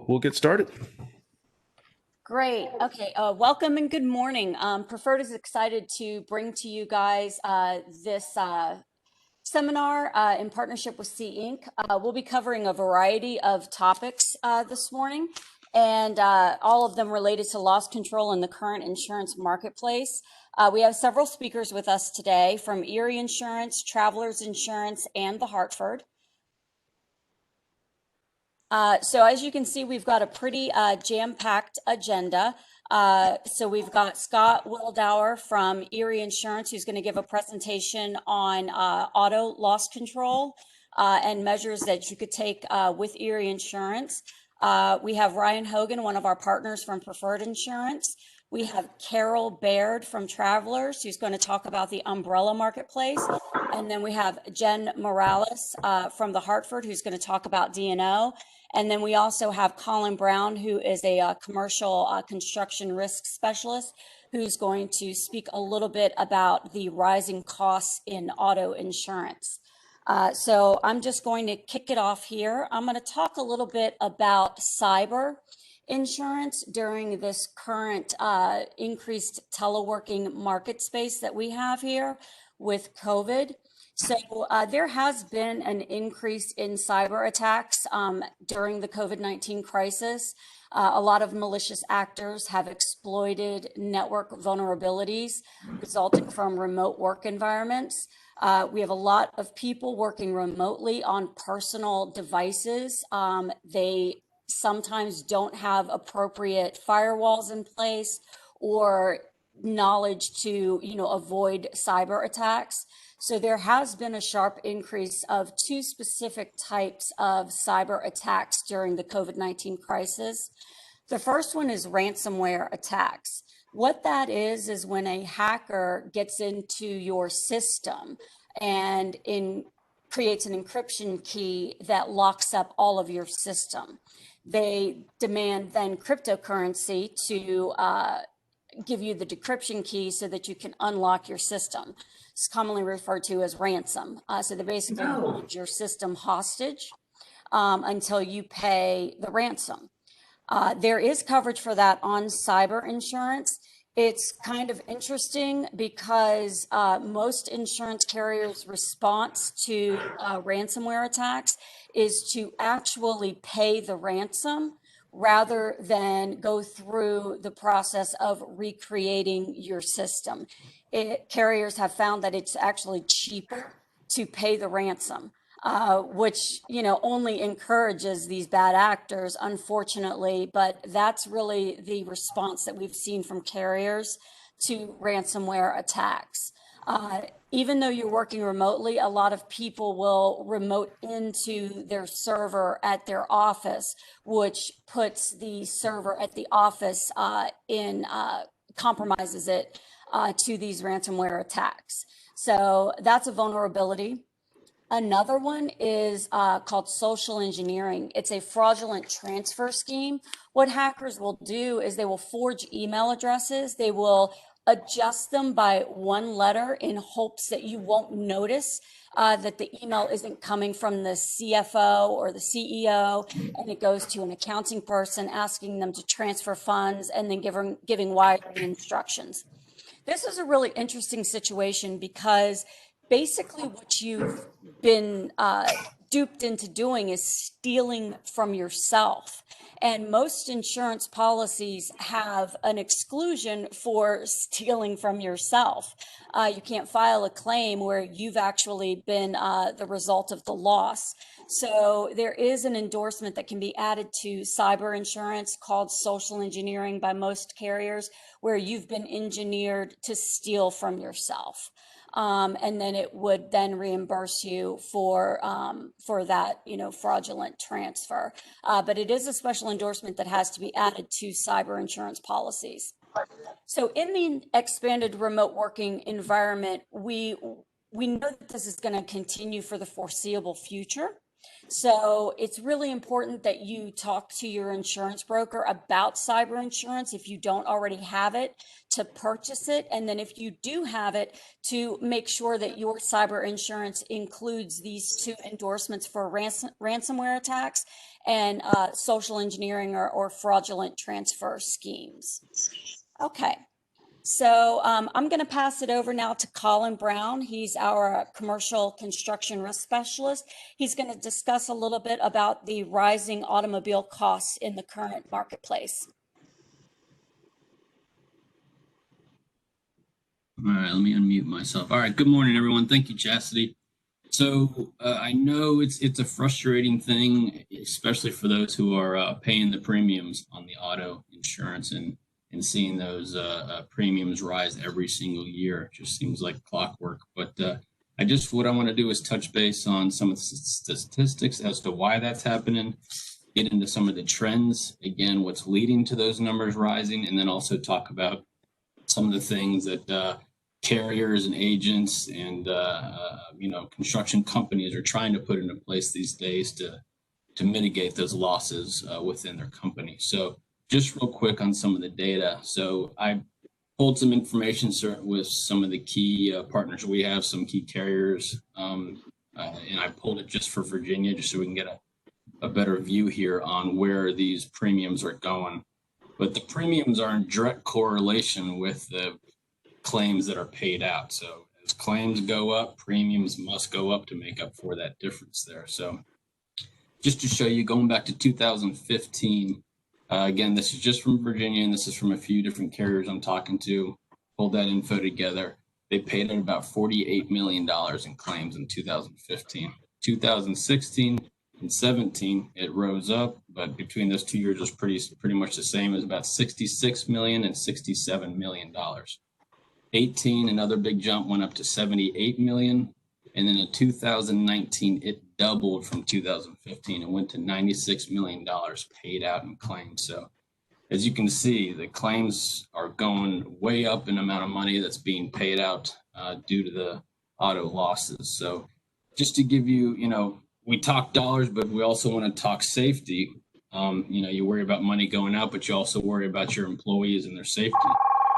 we'll get started. Great. Okay. Welcome and good morning. Preferred is excited to bring to you guys this seminar in partnership with C Inc. We'll be covering a variety of topics this morning, and all of them related to loss control in the current insurance marketplace. We have several speakers with us today from Erie Insurance, Travelers Insurance, and The Hartford. So as you can see, we've got a pretty jam-packed agenda. So we've got Scott Wildauer from Erie Insurance, who's going to give a presentation on auto loss control and measures that you could take with Erie Insurance. We have Ryan Hogan, one of our partners from Preferred Insurance. We have Carol Baird from Travelers, who's going to talk about the umbrella marketplace. And then we have Jen Morales from The Hartford, who's going to talk about D&O. And then we also have Colin Brown, who is a commercial construction risk specialist, who's going to speak a little bit about the rising costs in auto insurance. So I'm just going to kick it off here. I'm going to talk a little bit about cyber insurance during this current increased teleworking market space that we have here with COVID. So there has been an increase in cyber attacks during the COVID-19 crisis. A lot of malicious actors have exploited network vulnerabilities resulting from remote work environments. We have a lot of people working remotely on personal devices. They sometimes don't have appropriate firewalls in place or knowledge to, avoid cyber attacks. So there has been a sharp increase of two specific types of cyber attacks during the COVID-19 crisis. The first one is ransomware attacks. What that is when a hacker gets into your system and creates an encryption key that locks up all of your system. They demand then cryptocurrency to give you the decryption key so that you can unlock your system. It's commonly referred to as ransom. So they basically hold your system hostage until you pay the ransom. There is coverage for that on cyber insurance. It's kind of interesting because most insurance carriers' response to ransomware attacks is to actually pay the ransom rather than go through the process of recreating your system. Carriers have found that it's actually cheaper to pay the ransom, which, only encourages these bad actors, unfortunately. But that's really the response that we've seen from carriers to ransomware attacks. Even though you're working remotely, a lot of people will remote into their server at their office, which puts the server at the office compromises it to these ransomware attacks. So that's a vulnerability. Another one is called social engineering. It's a fraudulent transfer scheme. What hackers will do is they will forge email addresses. They will adjust them by one letter in hopes that you won't notice that the email isn't coming from the CFO or the CEO, and it goes to an accounting person asking them to transfer funds and then giving wiring instructions. This is a really interesting situation because basically what you've been duped into doing is stealing from yourself. And most insurance policies have an exclusion for stealing from yourself. You can't file a claim where you've actually been the result of the loss. So there is an endorsement that can be added to cyber insurance called social engineering by most carriers, where you've been engineered to steal from yourself. And then it would then reimburse you for that, fraudulent transfer. But it is a special endorsement that has to be added to cyber insurance policies. So in the expanded remote working environment, we know that this is going to continue for the foreseeable future. So it's really important that you talk to your insurance broker about cyber insurance if you don't already have it, to purchase it. And then if you do have it, to make sure that your cyber insurance includes these two endorsements for ransomware attacks and social engineering or fraudulent transfer schemes. Okay. So I'm going to pass it over now to Colin Brown. He's our commercial construction risk specialist. He's going to discuss a little bit about the rising automobile costs in the current marketplace. All right, let me unmute myself. All right, good morning, everyone. Thank you, Chastity. So I know it's a frustrating thing, especially for those who are paying the premiums on the auto insurance and seeing those premiums rise every single year. It just seems like clockwork. But what I want to do is touch base on some of the statistics as to why that's happening, get into some of the trends, again, what's leading to those numbers rising, and then also talk about some of the things that carriers and agents and construction companies are trying to put into place these days to mitigate those losses within their company. So just real quick on some of the data. So I pulled some information with some of the key partners we have, some key carriers, and I pulled it just for Virginia, just so we can get a better view here on where these premiums are going. But the premiums are in direct correlation with the claims that are paid out. So as claims go up, premiums must go up to make up for that difference there. So just to show you, going back to 2015, again, this is just from Virginia, and this is from a few different carriers I'm talking to. Pulled that info together. They paid out about $48 million in claims in 2015. 2016 and 17, it rose up, but between those 2 years was pretty much the same. It was about $66 million and $67 million. 18, another big jump, went up to $78 million. And then in 2019, it doubled from 2015. It went to $96 million paid out in claims. So as you can see, the claims are going way up in amount of money that's being paid out due to the auto losses. So just to give you, we talk dollars, but we also want to talk safety. You worry about money going out, but you also worry about your employees and their safety.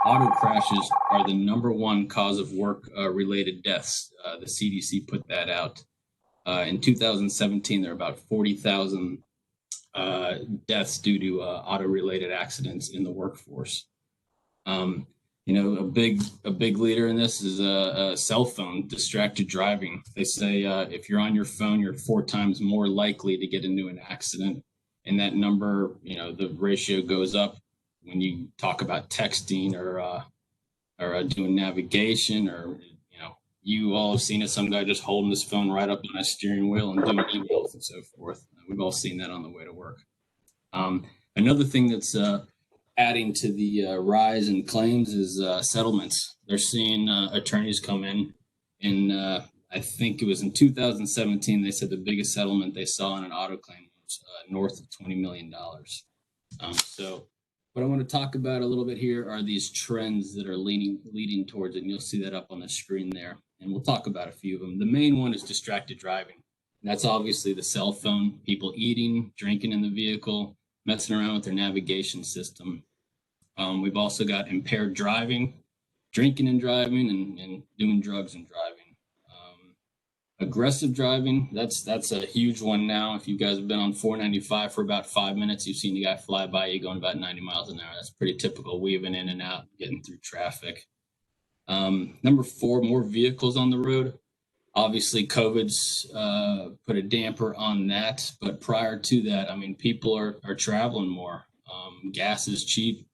Auto crashes are the #1 cause of work-related deaths. The CDC put that out. In 2017, there are about 40,000 deaths due to auto-related accidents in the workforce. A big leader in this is a cell phone, distracted driving. They say if you're on your phone, you're 4 times more likely to get into an accident. And that number, the ratio goes up when you talk about texting or doing navigation, or you all have seen it, some guy just holding his phone right up on a steering wheel and doing emails and so forth. We've all seen that on the way to work. Another thing that's adding to the rise in claims is settlements. They're seeing attorneys come in, and I think it was in 2017, they said the biggest settlement they saw in an auto claim was north of $20 million. So what I want to talk about a little bit here are these trends that are leading towards it, and you'll see that up on the screen there. And we'll talk about a few of them. The main one is distracted driving. And that's obviously the cell phone, people eating, drinking in the vehicle, messing around with their navigation system. We've also got impaired driving, drinking and driving, and doing drugs and driving. Aggressive driving, that's a huge one now. If you guys have been on 495 for about 5 minutes, you've seen the guy fly by you going about 90 miles an hour. That's pretty typical, weaving in and out, getting through traffic. Number 4, more vehicles on the road. Obviously, COVID's put a damper on that. But prior to that, people are traveling more. Gas is cheap.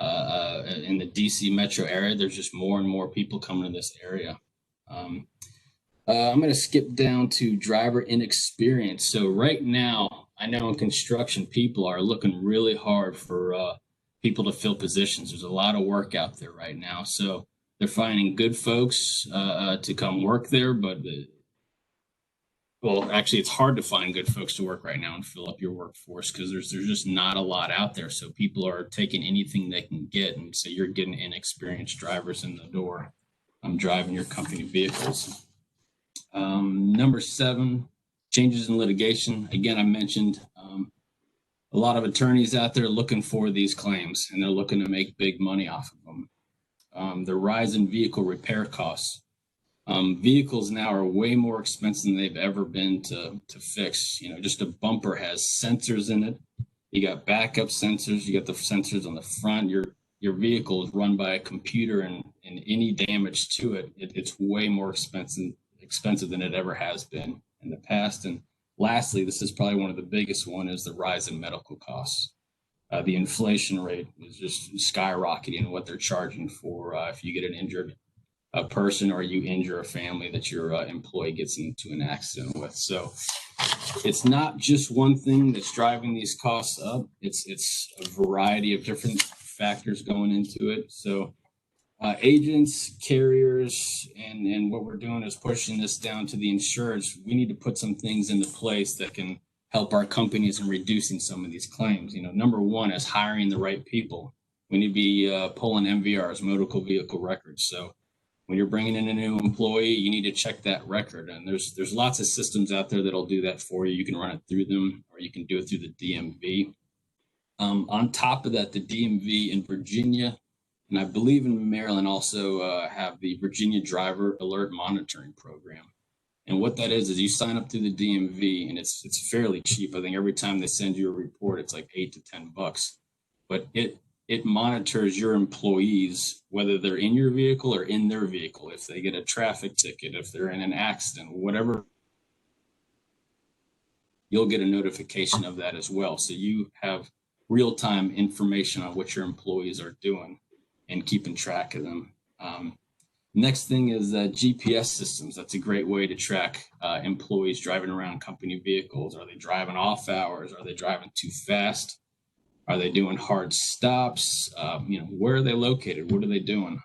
In the DC metro area, there's just more and more people coming to this area. I'm going to skip down to driver inexperience. So right now, I know in construction, people are looking really hard for people to fill positions. There's a lot of work out there right now. So they're finding good folks to come work there. But, actually, it's hard to find good folks to work right now and fill up your workforce because there's just not a lot out there. So people are taking anything they can get. And so you're getting inexperienced drivers in the door driving your company vehicles. Number 7, changes in litigation. Again, I mentioned a lot of attorneys out there looking for these claims, and they're looking to make big money off of them. The rise in vehicle repair costs. Vehicles now are way more expensive than they've ever been to fix. You know, just a bumper has sensors in it. You got backup sensors. You got the sensors on the front. Your vehicle is run by a computer, and any damage to it, it's way more expensive than it ever has been in the past. And lastly, this is probably one of the biggest one, is the rise in medical costs. The inflation rate is just skyrocketing what they're charging for if you get an injured person or you injure a family that your employee gets into an accident with. So it's not just one thing that's driving these costs up. It's a variety of different factors going into it. So agents, carriers, and what we're doing is pushing this down to the insurers. We need to put some things into place that can help our companies in reducing some of these claims. You know, number one is hiring the right people. We need to be pulling MVRs, motor vehicle records. So when you're bringing in a new employee, you need to check that record. And there's lots of systems out there that'll do that for you. You can run it through them, or you can do it through the DMV. On top of that, the DMV in Virginia, and I believe in Maryland, also have the Virginia Driver Alert Monitoring Program. And what that is you sign up through the DMV, and it's fairly cheap. I think every time they send you a report, it's like $8 to $10. But it monitors your employees, whether they're in your vehicle or in their vehicle. If they get a traffic ticket, if they're in an accident, whatever, you'll get a notification of that as well. So you have real-time information on what your employees are doing and keeping track of them. Next thing is GPS systems. That's a great way to track employees driving around company vehicles. Are they driving off hours? Are they driving too fast? Are they doing hard stops? Where are they located? What are they doing?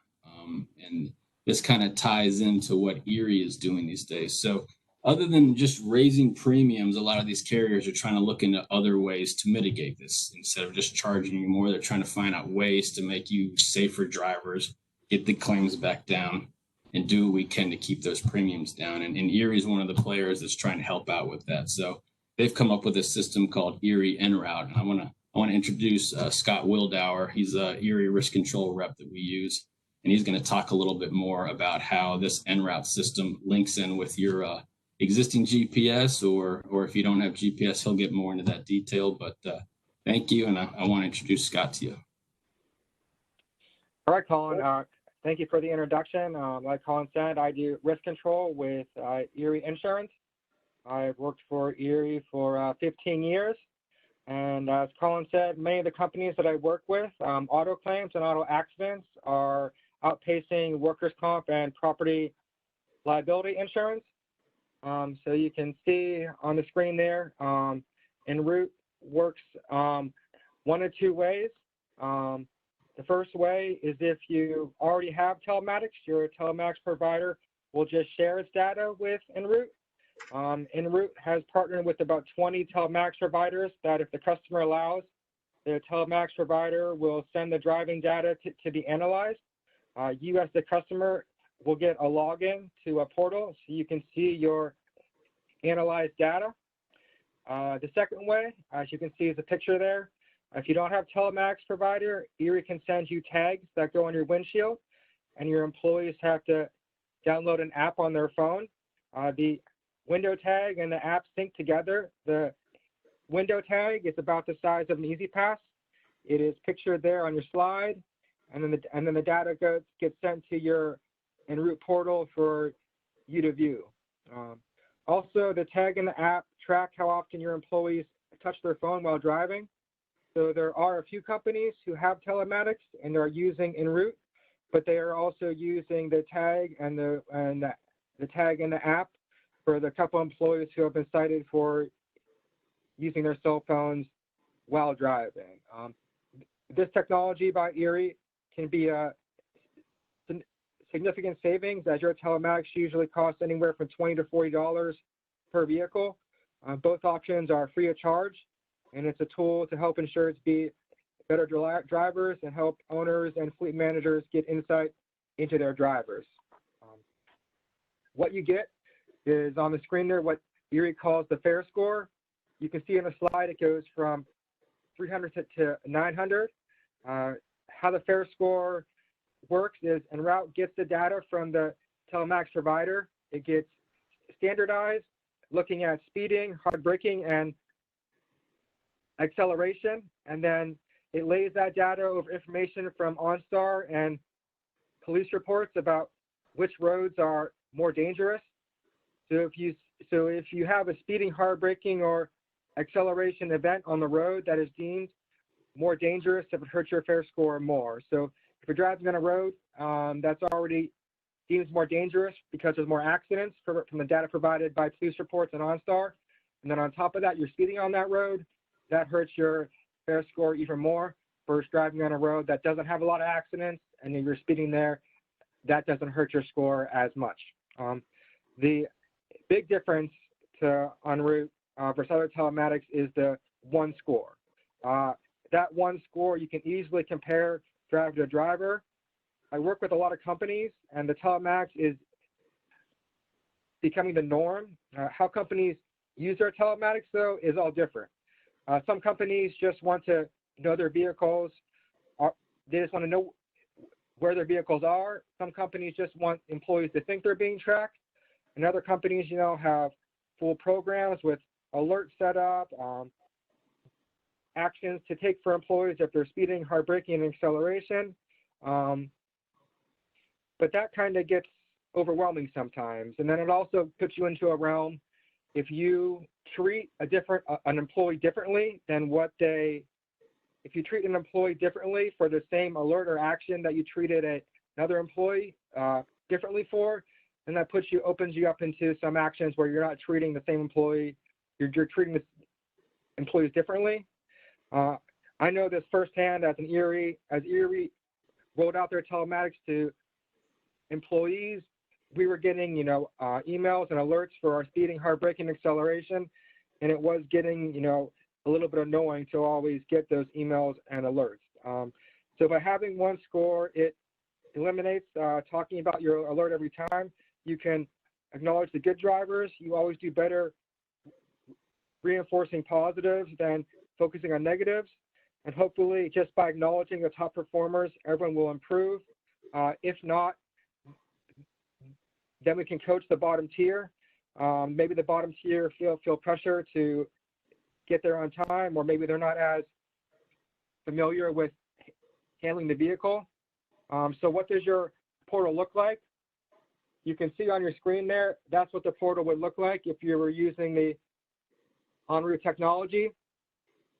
And this kind of ties into what Erie is doing these days. So other than just raising premiums, a lot of these carriers are trying to look into other ways to mitigate this. Instead of just charging you more, they're trying to find out ways to make you safer drivers, get the claims back down, and do what we can to keep those premiums down. And Erie is one of the players that's trying to help out with that. So they've come up with a system called Erie En-Route. And I want to introduce Scott Wildauer. He's a Erie risk control rep that we use. And he's going to talk a little bit more about how this En-Route system links in with your existing GPS, or if you don't have GPS, he'll get more into that detail. But thank you. And I want to introduce Scott to you. All right, Colin. Thank you for the introduction. Like Colin said, I do risk control with Erie Insurance. I've worked for Erie for 15 years. And as Colin said, many of the companies that I work with, auto claims and auto accidents, are outpacing workers' comp and property liability insurance. So you can see on the screen there, En-Route works one of two ways. The first way is if you already have telematics, your telematics provider will just share its data with En-Route. En-Route has partnered with about 20 telematics providers that, if the customer allows, the telematics provider will send the driving data to be analyzed. You as the customer will get a login to a portal so you can see your analyzed data. The second way, as you can see, is a picture there. If you don't have telematics provider, Erie can send you tags that go on your windshield, and your employees have to download an app on their phone. The window tag and the app sync together. The window tag is about the size of an E-ZPass. It is pictured there on your slide, and then the data gets sent to your En-Route portal for you to view. Also, the tag and the app track how often your employees touch their phone while driving. So there are a few companies who have telematics and are using En-Route, but they are also using the tag and the tag and the app for the couple employees who have been cited for using their cell phones while driving. This technology by Erie can be a significant savings, as your telematics usually cost anywhere from $20 to $40 per vehicle. Both options are free of charge, and it's a tool to help insurers be better drivers and help owners and fleet managers get insight into their drivers. What you get is on the screen there, what Erie calls the FAIR score. You can see on the slide it goes from 300 to 900. How the FAIR score works is En route gets the data from the telematics provider. It gets standardized, looking at speeding, hard braking, and acceleration, and then it lays that data over information from OnStar and police reports about which roads are more dangerous. So if you have a speeding, hard braking, or acceleration event on the road that is deemed more dangerous, if it hurts your FAIR score more. So if you're driving on a road that's already deemed more dangerous because there's more accidents from the data provided by police reports and OnStar, and then on top of that, you're speeding on that road, that hurts your FAIR score even more. Versus driving on a road that doesn't have a lot of accidents and you're speeding there, that doesn't hurt your score as much. The big difference to en route versus other telematics is the one score. That one score, you can easily compare driver to driver. I work with a lot of companies, and the telematics is becoming the norm. How companies use their telematics, though, is all different. Some companies just want to know their vehicles. They just want to know where their vehicles are. Some companies just want employees to think they're being tracked. And other companies, have full programs with alerts set up, actions to take for employees if they're speeding, hard braking, and acceleration. But that kind of gets overwhelming sometimes. And then it also puts you into a realm, if you treat an employee differently than if you treat an employee differently for the same alert or action that you treated another employee differently for, then that opens you up into some actions where you're not treating the same employee, you're treating the employees differently. I know this firsthand as Erie rolled out their telematics to employees. We were getting, emails and alerts for our speeding, hard braking, acceleration, and it was getting, a little bit annoying to always get those emails and alerts. So by having one score, it eliminates talking about your alert every time. You can acknowledge the good drivers. You always do better reinforcing positives than focusing on negatives. And hopefully, just by acknowledging the top performers, everyone will improve. If not, then we can coach the bottom tier. Maybe the bottom tier feel pressure to get there on time, or maybe they're not as familiar with handling the vehicle. So what does your portal look like? You can see on your screen there, that's what the portal would look like if you were using the en route technology.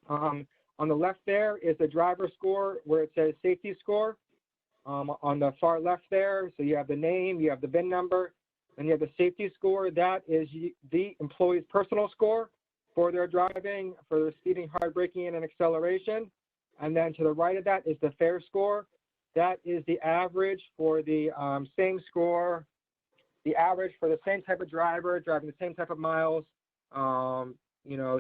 On the left there is the driver score where it says safety score. On the far left there, so you have the name, you have the VIN number, and you have the safety score. That is the employee's personal score for their driving, for their speeding, hard braking, and acceleration. And then to the right of that is the FAIR score. That is the average for the same score, the average for the same type of driver, driving the same type of miles. So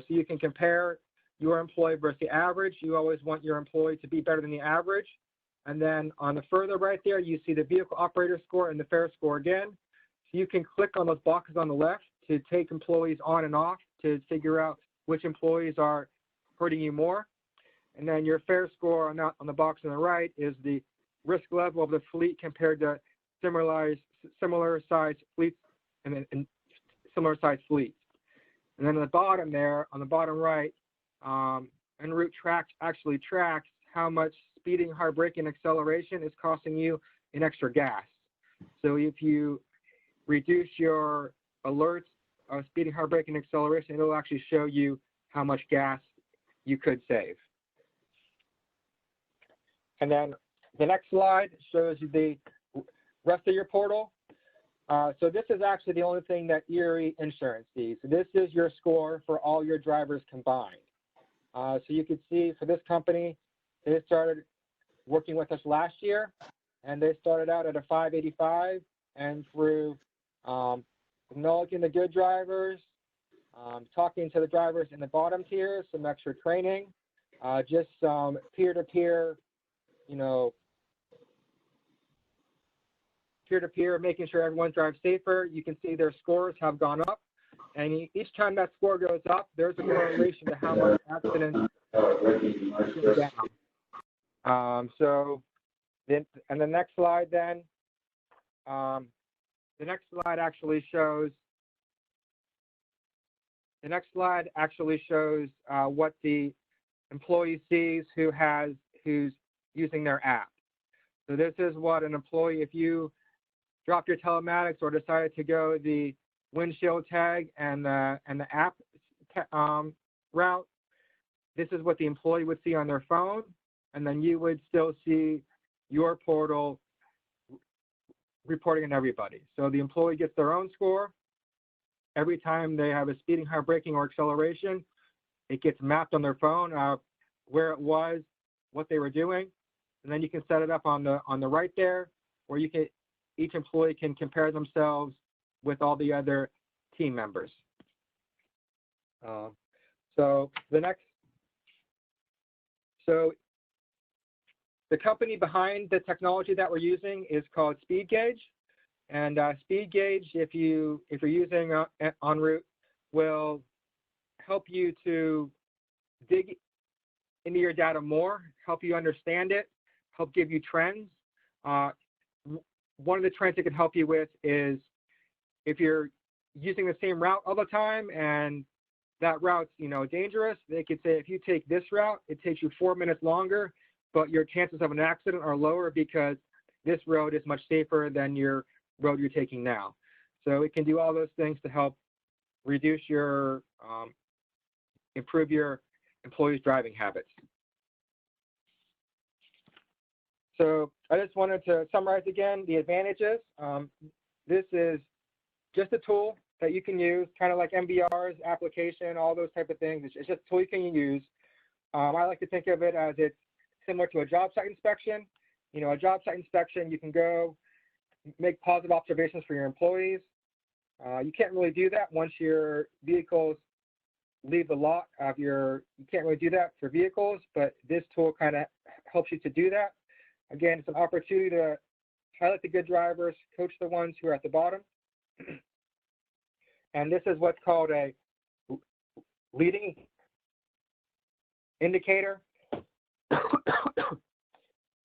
you can compare your employee versus the average. You always want your employee to be better than the average. And then on the further right there, you see the vehicle operator score and the FAIR score again. So you can click on those boxes on the left to take employees on and off to figure out which employees are hurting you more. And then your FAIR score on the box on the right is the risk level of the fleet compared to similar size fleets and similar size fleets. And then on the bottom there, on the bottom right, En route actually tracks how much speeding, hard braking, acceleration is costing you in extra gas. So if you reduce your alerts of speeding, hard braking, acceleration, it'll actually show you how much gas you could save. And then the next slide shows you the rest of your portal. So this is actually the only thing that Erie Insurance sees. So this is your score for all your drivers combined. So you can see for this company, they started working with us last year, and they started out at a 585, and through acknowledging the good drivers, talking to the drivers in the bottom tier, some extra training, just some peer-to-peer, peer-to-peer, making sure everyone drives safer. You can see their scores have gone up. And each time that score goes up, there's a correlation to how much accidents go down. And the next slide then, the next slide actually shows what the employee sees who's using their app. So this is what an employee, if you dropped your telematics or decided to go the windshield tag and the app route, this is what the employee would see on their phone, and then you would still see your portal reporting on everybody. So the employee gets their own score. Every time they have a speeding, hard braking, or acceleration, it gets mapped on their phone where it was, what they were doing, and then you can set it up on the right there, where each employee can compare themselves with all the other team members. So the company behind the technology that we're using is called SpeedGauge, and SpeedGauge, if you're using en route, will help you to dig into your data more, help you understand it, help give you trends. One of the trends it can help you with is if you're using the same route all the time and that route's dangerous, they could say if you take this route, it takes you 4 minutes longer, but your chances of an accident are lower because this road is much safer than your road you're taking now. So it can do all those things to help reduce your, improve your employees' driving habits. So I just wanted to summarize again the advantages. This is just a tool that you can use, kind of like MVR's application, all those type of things. It's just a tool you can use. I like to think of it as it's similar to a job site inspection. A job site inspection, you can go make positive observations for your employees. You can't really do that once your vehicles leave the lot of you can't really do that for vehicles, but this tool kind of helps you to do that. Again, it's an opportunity to highlight the good drivers, coach the ones who are at the bottom. And this is what's called a leading indicator.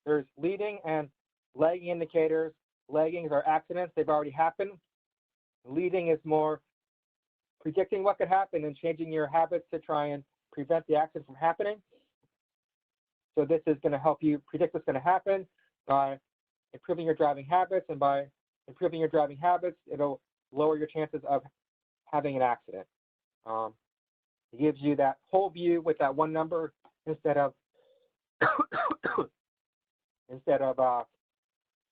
There's leading and lagging indicators. Laggings are accidents, they've already happened. Leading is more predicting what could happen and changing your habits to try and prevent the accident from happening. So this is going to help you predict what's going to happen by improving your driving habits, and by improving your driving habits, it'll lower your chances of having an accident. It gives you that whole view with that one number instead of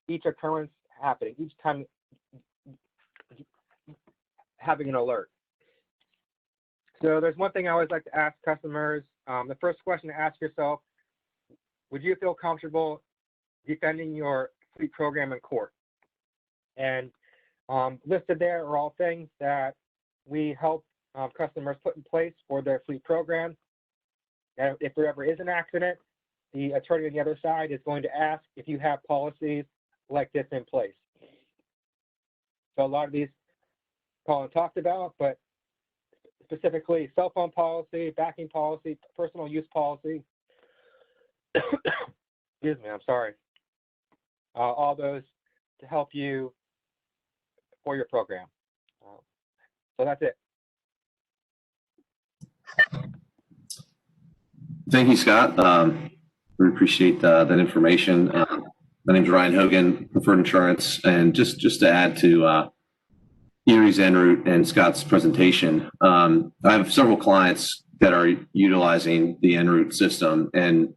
each occurrence happening, each time having an alert. So there's one thing I always like to ask customers. The first question to ask yourself, would you feel comfortable defending your fleet program in court? And listed there are all things that we help customers put in place for their fleet program. And if there ever is an accident, the attorney on the other side is going to ask if you have policies like this in place. So a lot of these Colin talked about, but specifically cell phone policy, backing policy, personal use policy. Excuse me, I'm sorry. All those to help you for your program. So that's it. Thank you, Scott. We appreciate that information. My name is Ryan Hogan, Preferred Insurance, and just to add to Erie's en route and Scott's presentation, I have several clients that are utilizing the en route system, and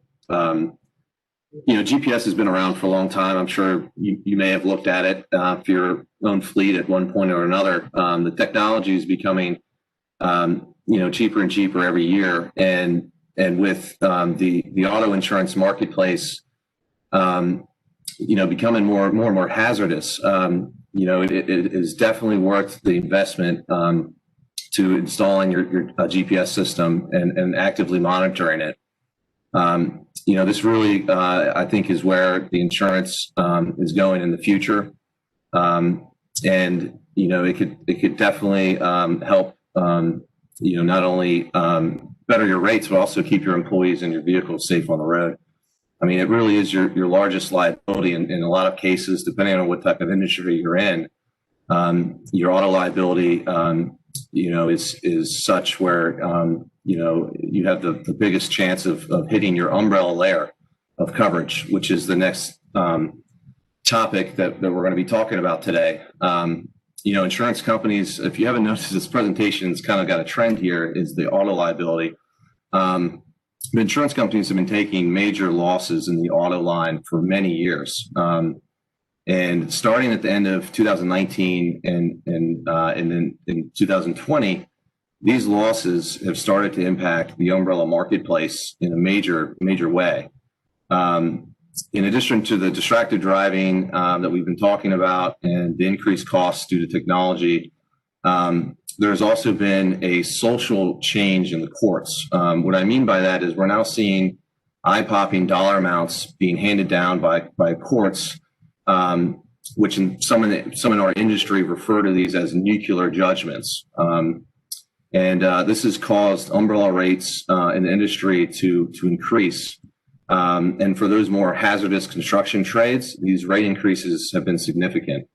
GPS has been around for a long time. I'm sure you may have looked at it for your own fleet at one point or another. The technology is becoming cheaper and cheaper every year, and with the auto insurance marketplace becoming more and more hazardous, it is definitely worth the investment to installing your GPS system and actively monitoring it. This really, I think, is where the insurance is going in the future. And it could definitely help not only better your rates, but also keep your employees and your vehicles safe on the road. I mean, it really is your largest liability in a lot of cases, depending on what type of industry you're in. Your auto liability, is such where, you have the biggest chance of hitting your umbrella layer of coverage, which is the next topic that we're going to be talking about today. Insurance companies, if you haven't noticed, this presentation's kind of got a trend here, is the auto liability. The insurance companies have been taking major losses in the auto line for many years. And starting at the end of 2019 and then in 2020, these losses have started to impact the umbrella marketplace in a major way. In addition to the distracted driving that we've been talking about and the increased costs due to technology, there's also been a social change in the courts. What I mean by that is we're now seeing eye-popping dollar amounts being handed down by courts, which in some in our industry refer to these as nuclear judgments. This has caused umbrella rates in the industry to increase. And for those more hazardous construction trades, these rate increases have been significant.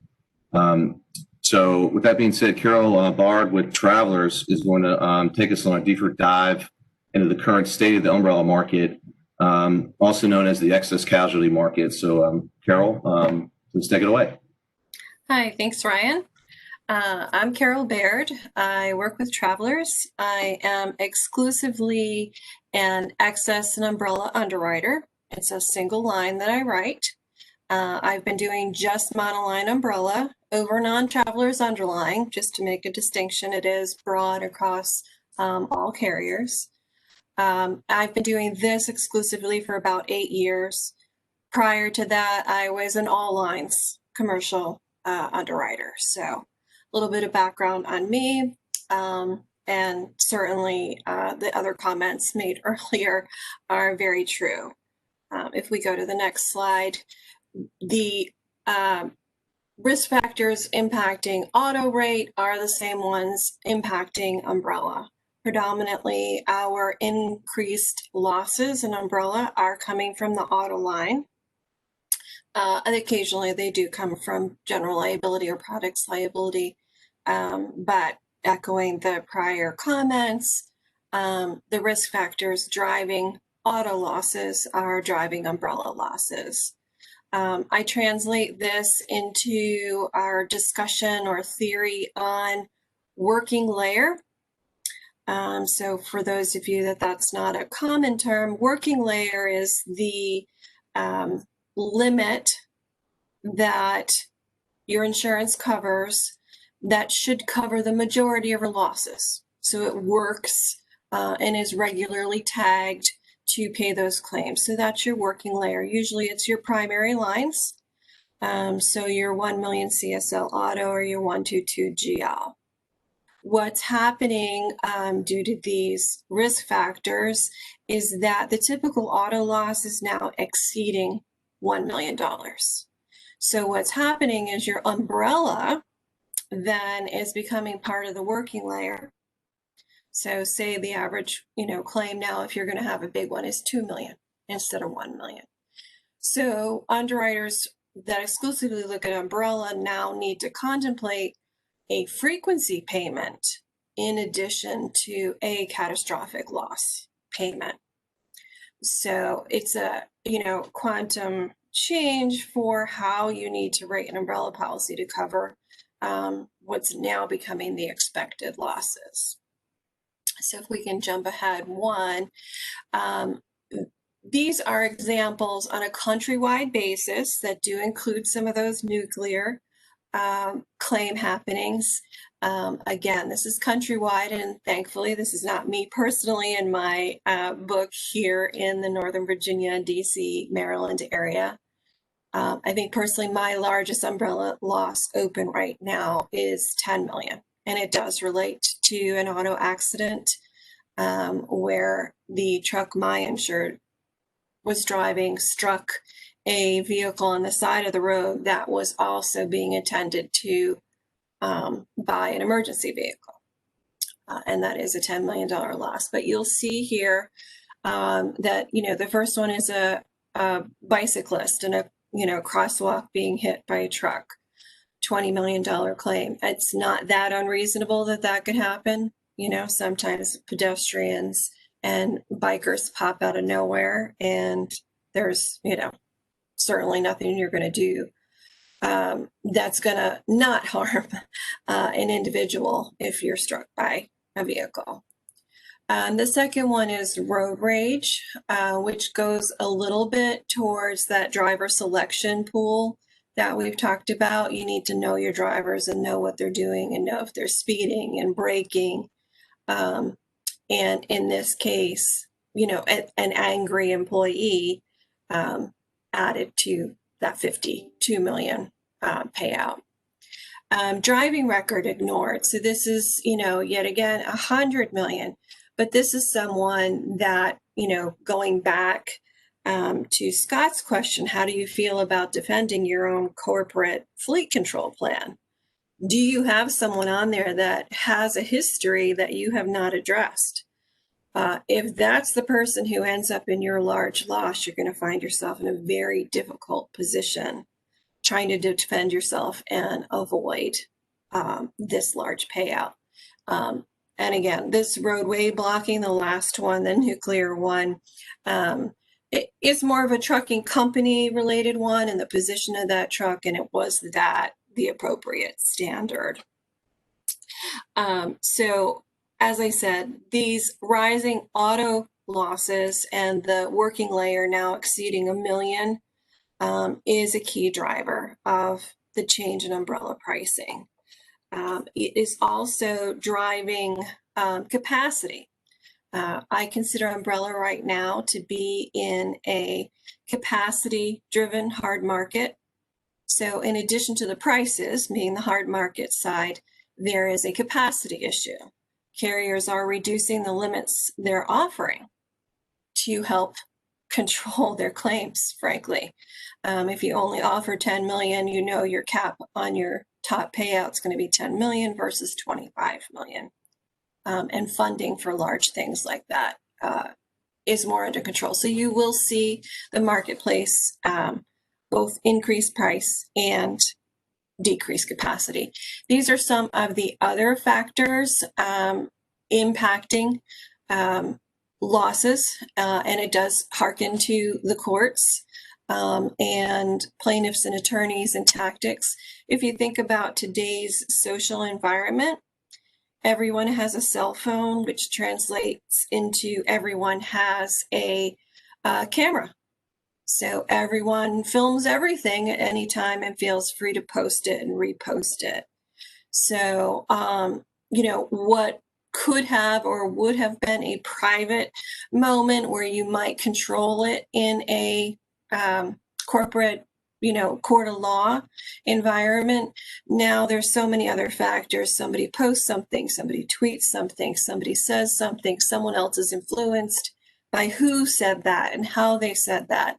So with that being said, Carol Bard with Travelers is going to take us on a deeper dive into the current state of the umbrella market, also known as the excess casualty market. So Carol, please take it away. Hi, thanks, Ryan. I'm Carol Baird. I work with Travelers. I am exclusively an excess and umbrella underwriter. It's a single line that I write. I've been doing just monoline umbrella over non-Travelers underlying, just to make a distinction. It is broad across all carriers. I've been doing this exclusively for about 8 years. Prior to that, I was an all lines commercial underwriter. So a little bit of background on me, and certainly the other comments made earlier are very true. If we go to the next slide, the risk factors impacting auto rate are the same ones impacting umbrella. Predominantly, our increased losses in umbrella are coming from the auto line. And occasionally they do come from general liability or products liability. But echoing the prior comments, the risk factors driving auto losses are driving umbrella losses. I translate this into our discussion or theory on working layer. So for those of you that's not a common term, working layer is the limit that your insurance covers that should cover the majority of your losses. So it works and is regularly tagged to pay those claims. So that's your working layer. Usually it's your primary lines. So your 1 million CSL auto or your 122 GL. What's happening due to these risk factors is that the typical auto loss is now exceeding $1 million. So what's happening is your umbrella then is becoming part of the working layer. So say the average, claim now, if you're going to have a big one, is 2 million instead of 1 million. So underwriters that exclusively look at umbrella now need to contemplate a frequency payment in addition to a catastrophic loss payment. So it's a, quantum change for how you need to rate an umbrella policy to cover what's now becoming the expected losses. So if we can jump ahead one, these are examples on a countrywide basis that do include some of those nuclear claim happenings. Again, this is countrywide, and thankfully this is not me personally in my book here in the Northern Virginia, DC, Maryland area. I think personally my largest umbrella loss open right now is 10 million. And it does relate to an auto accident where the truck my insured was driving struck a vehicle on the side of the road that was also being attended to by an emergency vehicle. and that is a $10 million loss. But you'll see here that, the first one is a bicyclist and a, crosswalk being hit by a truck, $20 million claim. It's not that unreasonable that could happen. Sometimes pedestrians and bikers pop out of nowhere, and there's, certainly nothing you're going to do that's going to not harm an individual if you're struck by a vehicle. The second one is road rage, which goes a little bit towards that driver selection pool that we've talked about. You need to know your drivers and know what they're doing and know if they're speeding and braking. And in this case, an angry employee added to that 52 million payout. Driving record ignored. So this is, yet again, 100 million, but this is someone that, going back to Scott's question, how do you feel about defending your own corporate fleet control plan? Do you have someone on there that has a history that you have not addressed? If that's the person who ends up in your large loss, you're going to find yourself in a very difficult position trying to defend yourself and avoid this large payout. And again, this roadway blocking, the last one, the nuclear one, it is more of a trucking company related one and the position of that truck, and it was that the appropriate standard. So as I said, these rising auto losses and the working layer now exceeding 1 million is a key driver of the change in umbrella pricing. It is also driving capacity. I consider umbrella right now to be in a capacity-driven hard market. So in addition to the prices, meaning the hard market side, there is a capacity issue. Carriers are reducing the limits they're offering to help control their claims, frankly. If you only offer 10 million, your cap on your top payout is going to be 10 million versus 25 million. And funding for large things like that is more under control. So you will see the marketplace both increase price and decrease capacity. These are some of the other factors impacting losses, and it does hearken to the courts and plaintiffs and attorneys and tactics. If you think about today's social environment, everyone has a cell phone, which translates into everyone has a camera. So everyone films everything at any time and feels free to post it and repost it. So, what could have or would have been a private moment where you might control it in a corporate, court of law environment. Now there's so many other factors. Somebody posts something, somebody tweets something, somebody says something, someone else is influenced by who said that and how they said that.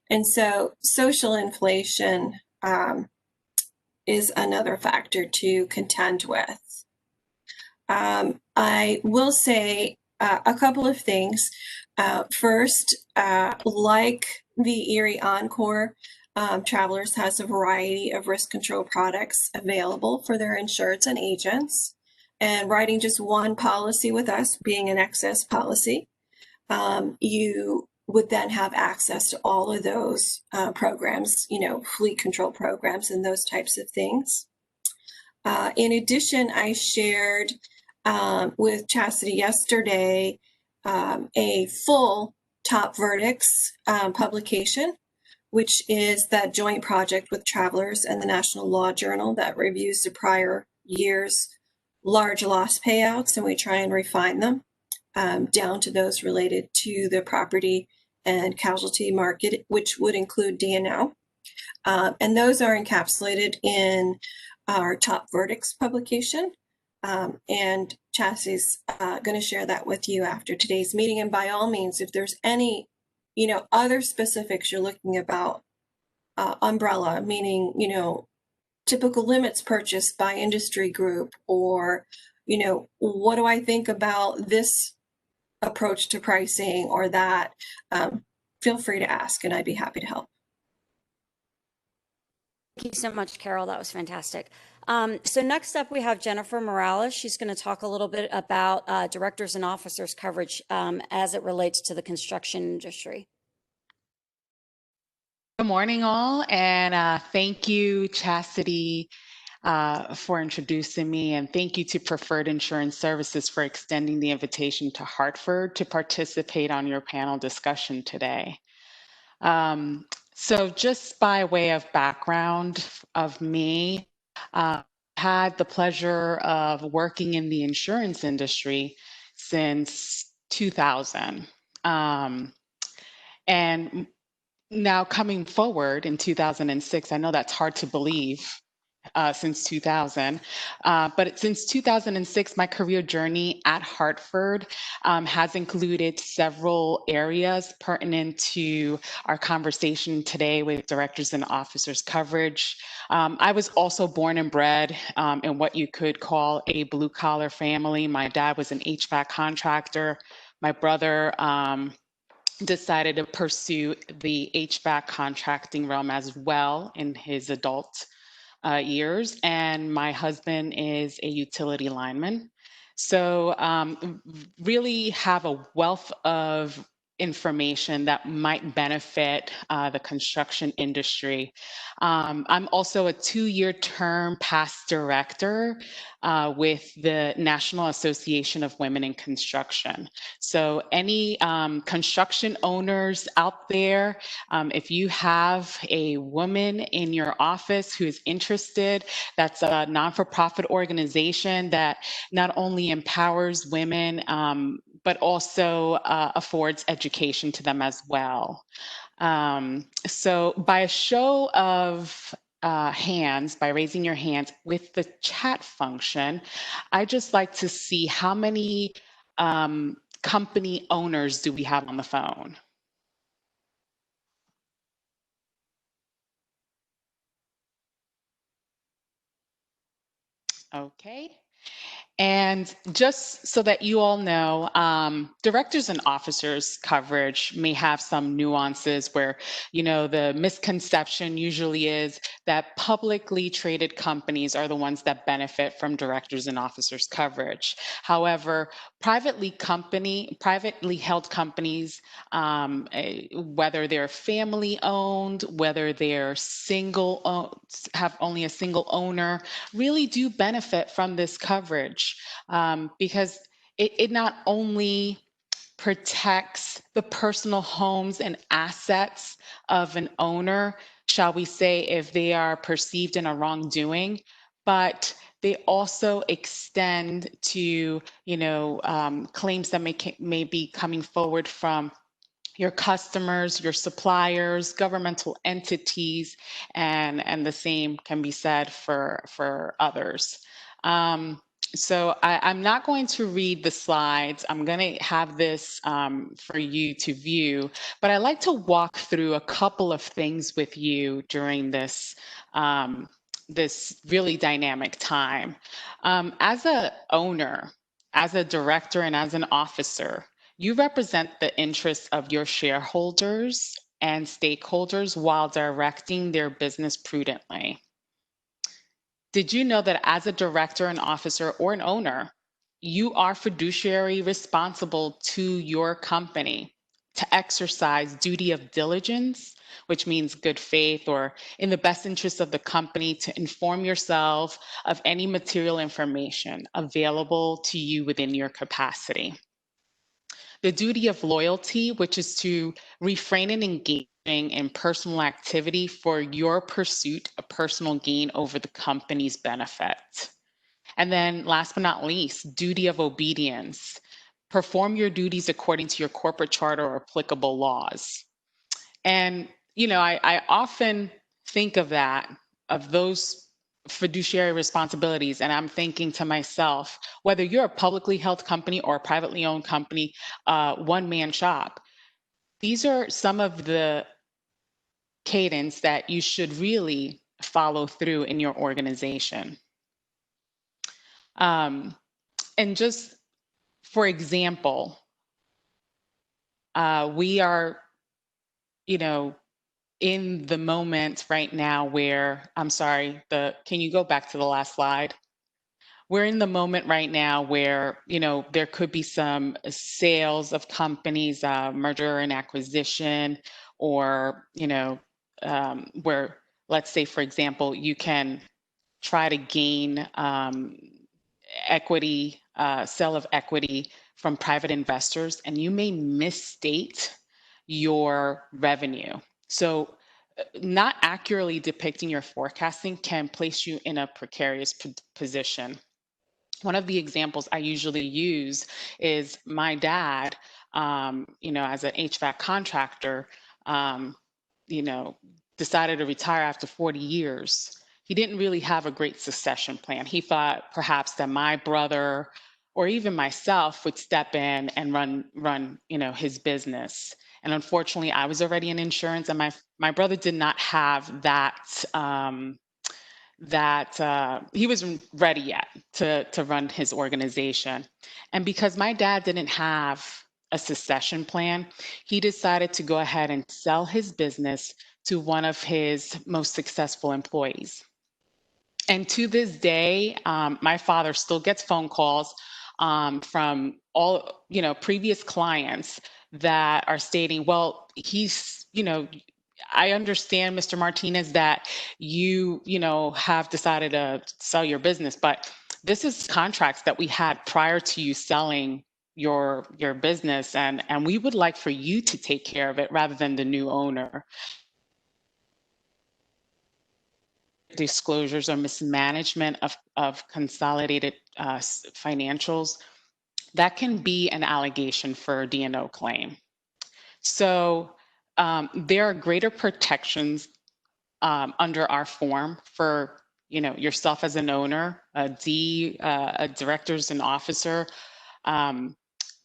And so social inflation is another factor to contend with. I will say a couple of things. First, like the Erie Encore, Travelers has a variety of risk control products available for their insureds and agents. And writing just one policy with us, being an excess policy, you would then have access to all of those programs, fleet control programs and those types of things. In addition, I shared with Chastity yesterday a full top verdicts publication, which is that joint project with Travelers and the National Law Journal that reviews the prior year's large loss payouts, and we try and refine them down to those related to the property and casualty market, which would include D&O. And those are encapsulated in our top verdicts publication. And Chastity's going to share that with you after today's meeting. And by all means, if there's any, other specifics you're looking about umbrella, meaning, typical limits purchased by industry group or, what do I think about this approach to pricing or that? Feel free to ask and I'd be happy to help. Thank you so much, Carol. That was fantastic. So next up, we have Jennifer Morales. She's going to talk a little bit about directors and officers coverage as it relates to the construction industry. Good morning, all, and thank you, Chastity, for introducing me, and thank you to Preferred Insurance Services for extending the invitation to Hartford to participate on your panel discussion today. So just by way of background of me, had the pleasure of working in the insurance industry since 2000. And now coming forward in 2006, I know that's hard to believe since 2000, but since 2006, my career journey at Hartford has included several areas pertinent to our conversation today with directors and officers coverage. I was also born and bred in what you could call a blue collar family. My dad was an HVAC contractor. My brother decided to pursue the HVAC contracting realm as well in his adult years, and my husband is a utility lineman. So really have a wealth of information that might benefit the construction industry. I'm also a 2-year term past director with the National Association of Women in Construction. So any construction owners out there, if you have a woman in your office who is interested, that's a non-for-profit organization that not only empowers women, but also affords education to them as well. So by a show of hands, by raising your hands with the chat function, I just like to see how many company owners do we have on the phone. Okay. And just so that you all know, directors and officers coverage may have some nuances where, the misconception usually is that publicly traded companies are the ones that benefit from directors and officers coverage. However, privately held companies, whether they're family owned, whether they're have only a single owner, really do benefit from this coverage. Because it not only protects the personal homes and assets of an owner, shall we say, if they are perceived in a wrongdoing, but they also extend to, claims that may be coming forward from your customers, your suppliers, governmental entities, and the same can be said for others. So I'm not going to read the slides. I'm going to have this for you to view, but I'd like to walk through a couple of things with you during this this really dynamic time. As a owner, as a director, and as an officer, you represent the interests of your shareholders and stakeholders while directing their business prudently. Did you know that as a director, an officer, or an owner, you are fiduciary responsible to your company to exercise duty of diligence, which means good faith or in the best interest of the company to inform yourself of any material information available to you within your capacity? The duty of loyalty, which is to refrain and engage in personal activity for your pursuit of personal gain over the company's benefit. And then last but not least, duty of obedience. Perform your duties according to your corporate charter or applicable laws. And, I often think of those fiduciary responsibilities, and I'm thinking to myself, whether you're a publicly held company or a privately owned company, one-man shop, these are some of the cadence that you should really follow through in your organization. And just for example, we are, you know, in the moment right now where, I'm sorry, can you go back to the last slide? We're in the moment right now where, you know, there could be some sales of companies, merger and acquisition, or, you know, where, let's say, for example, you can try to gain equity, sale of equity from private investors, and you may misstate your revenue. So not accurately depicting your forecasting can place you in a precarious position. One of the examples I usually use is my dad, you know, as an HVAC contractor, you know, decided to retire after 40 years. He didn't really have a great succession plan. He thought perhaps that my brother or even myself would step in and run, you know, his business. And unfortunately, I was already in insurance, and my brother did not have that. He wasn't ready yet to run his organization. And because my dad didn't have a succession plan, he decided to go ahead and sell his business to one of his most successful employees. And to this day, my father still gets phone calls from all, you know, previous clients that are stating, well, he's, you know, I understand, Mr. Martinez, that you know, have decided to sell your business, but this is contracts that we had prior to you selling your business, and we would like for you to take care of it rather than the new owner. Disclosures or mismanagement of consolidated financials, that can be an allegation for a D&O claim. So there are greater protections under our form for, you know, yourself as an owner, a directors and officer,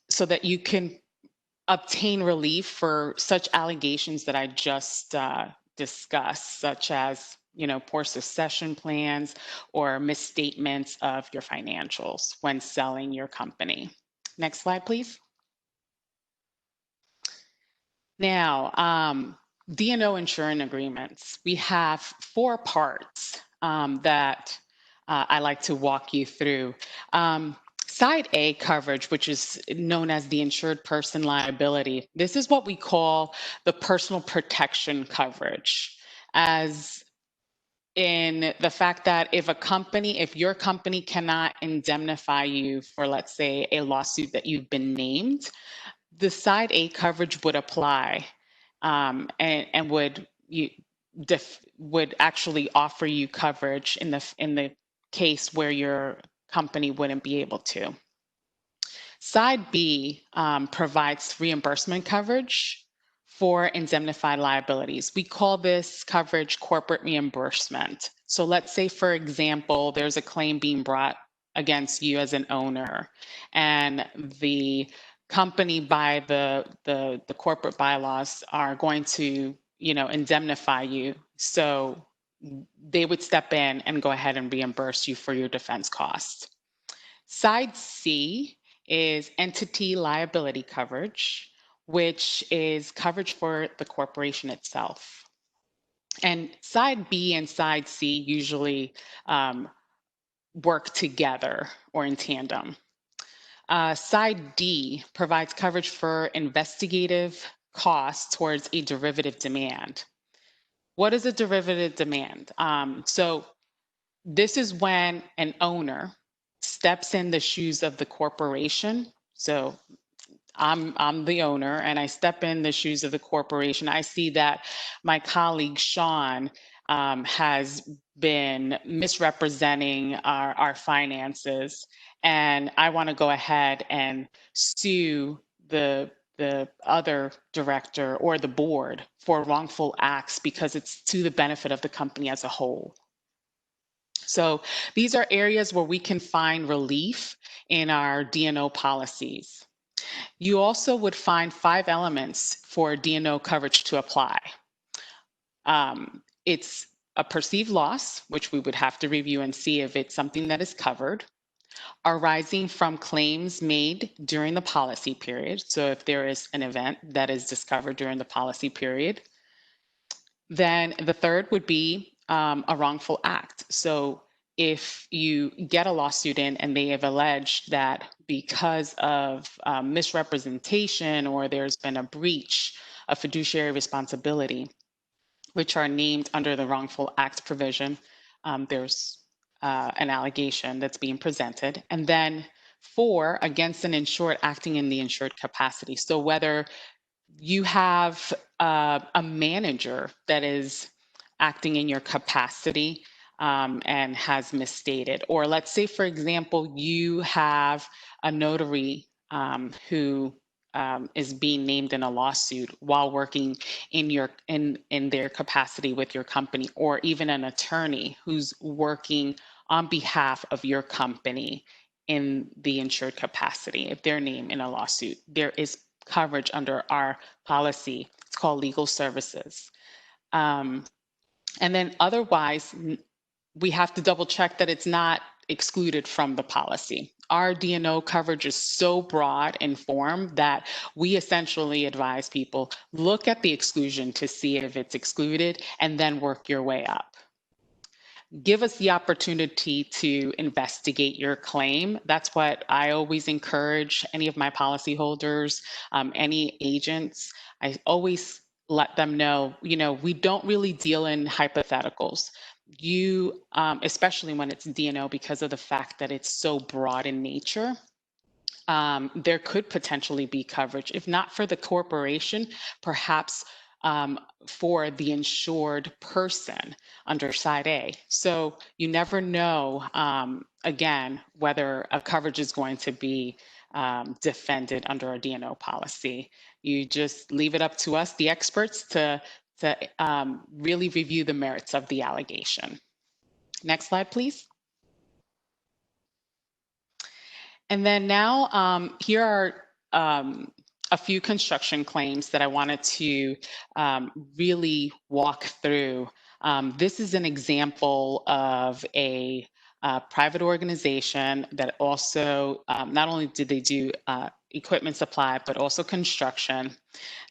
so that you can obtain relief for such allegations that I just discussed, such as, you know, poor succession plans or misstatements of your financials when selling your company. Next slide, please. Now, D&O insurance agreements. We have 4 parts that I like to walk you through. Side A coverage, which is known as the insured person liability. This is what we call the personal protection coverage, as in the fact that if your company cannot indemnify you for, let's say, a lawsuit that you've been named, the Side A coverage would apply, and would actually offer you coverage in the case where your company wouldn't be able to. Side B provides reimbursement coverage for indemnified liabilities. We call this coverage corporate reimbursement. So let's say, for example, there's a claim being brought against you as an owner, and the company, by the corporate bylaws, are going to, you know, indemnify you. So they would step in and go ahead and reimburse you for your defense costs. Side C is entity liability coverage, which is coverage for the corporation itself. And Side B and Side C usually work together or in tandem. Side D provides coverage for investigative costs towards a derivative demand. What is a derivative demand? So this is when an owner steps in the shoes of the corporation. So I'm the owner, and I step in the shoes of the corporation. I see that my colleague Sean has been misrepresenting our finances, and I want to go ahead and sue the other director or the board for wrongful acts because it's to the benefit of the company as a whole. So these are areas where we can find relief in our D&O policies. You also would find 5 elements for D&O coverage to apply. It's a perceived loss, which we would have to review and see if it's something that is covered. arising from claims made during the policy period. So if there is an event that is discovered during the policy period, then the third would be a wrongful act. So if you get a lawsuit in and they have alleged that because of misrepresentation or there's been a breach of fiduciary responsibility, which are named under the wrongful act provision, there's an allegation that's being presented. And then 4, against an insured acting in the insured capacity. So whether you have a manager that is acting in your capacity and has misstated, or let's say, for example, you have a notary who is being named in a lawsuit while working in their capacity with your company, or even an attorney who's working on behalf of your company in the insured capacity. If they're named in a lawsuit, there is coverage under our policy. It's called legal services. And then otherwise, we have to double check that it's not excluded from the policy. Our D&O coverage is so broad in form that we essentially advise people, look at the exclusion to see if it's excluded and then work your way up. Give us the opportunity to investigate your claim. That's what I always encourage any of my policyholders, any agents. I always let them know, we don't really deal in hypotheticals. You, especially when it's D&O, because of the fact that it's so broad in nature, there could potentially be coverage, if not for the corporation, perhaps for the insured person under Side A. So you never know, again, whether a coverage is going to be defended under a D&O policy. You just leave it up to us, the experts, to really review the merits of the allegation. Next slide, please. And then now here are a few construction claims that I wanted to really walk through. This is an example of a private organization that also, not only did they do equipment supply, but also construction.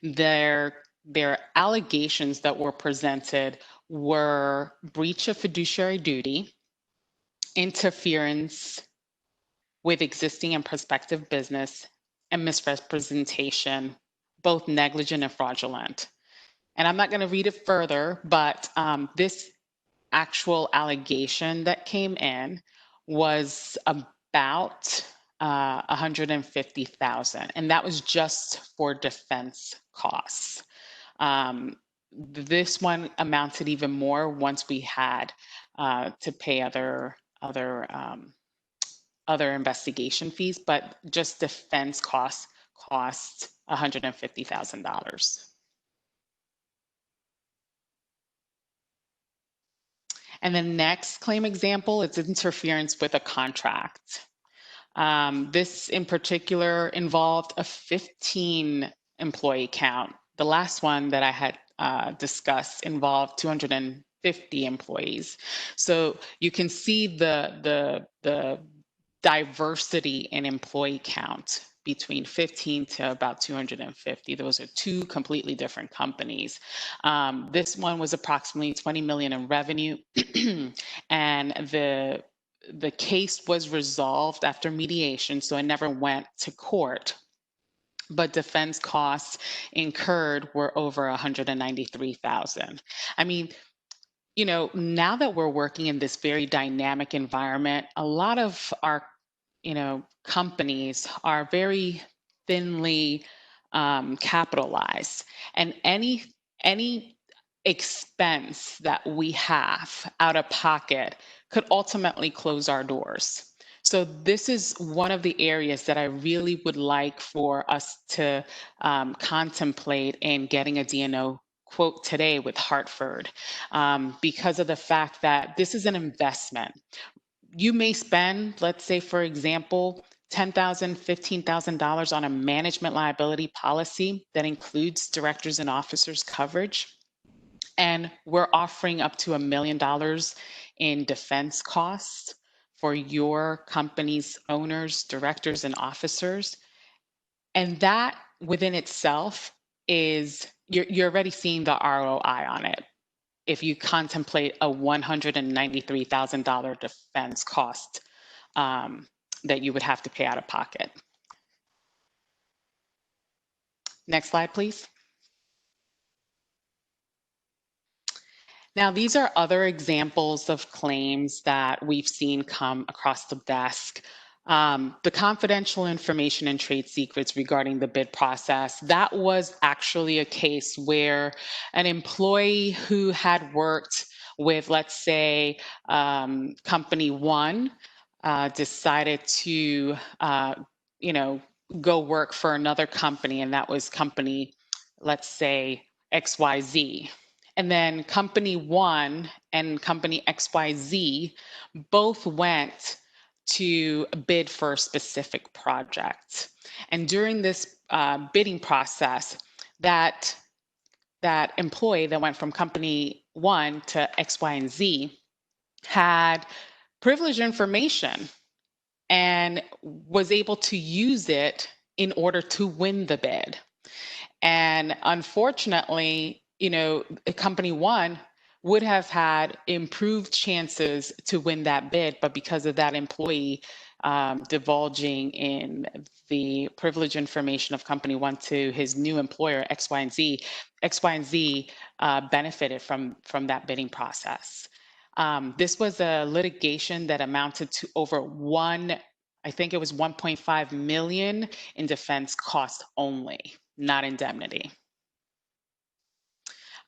Their allegations that were presented were breach of fiduciary duty, interference with existing and prospective business, and misrepresentation, both negligent and fraudulent. And I'm not going to read it further, but this actual allegation that came in was about $150,000, and that was just for defense costs. This one amounted even more once we had to pay other investigation fees, but just defense costs cost $150,000. And the next claim example is interference with a contract. This in particular involved a 15 employee count. The last one that I had discussed involved 250 employees. So you can see the diversity in employee count between 15 to about 250. Those are two completely different companies. This one was approximately 20 million in revenue, and the case was resolved after mediation, so it never went to court. But defense costs incurred were over 193,000. I mean, now that we're working in this very dynamic environment, a lot of our companies are very thinly capitalized, and any expense that we have out of pocket could ultimately close our doors. So this is one of the areas that I really would like for us to contemplate in getting a D&O quote today with Hartford, because of the fact that this is an investment. You may spend, let's say, for example, $10,000, $15,000 on a management liability policy that includes directors and officers coverage. And we're offering up to $1 million in defense costs for your company's owners, directors, and officers. And that within itself is, you're already seeing the ROI on it. If you contemplate a $193,000 defense cost that you would have to pay out of pocket. Next slide, please. Now, these are other examples of claims that we've seen come across the desk. The confidential information and trade secrets regarding the bid process, that was actually a case where an employee who had worked with, let's say, company one, decided to, go work for another company, and that was company, let's say, XYZ. And then company one and company XYZ both went to bid for a specific project. And during this bidding process, that employee that went from company one to X, Y, and Z had privileged information and was able to use it in order to win the bid. And unfortunately, company one would have had improved chances to win that bid, but because of that employee divulging in the privileged information of company one to his new employer, X, Y, and Z, X, Y, and Z benefited from that bidding process. This was a litigation that amounted to over I think it was 1.5 million in defense cost only, not indemnity.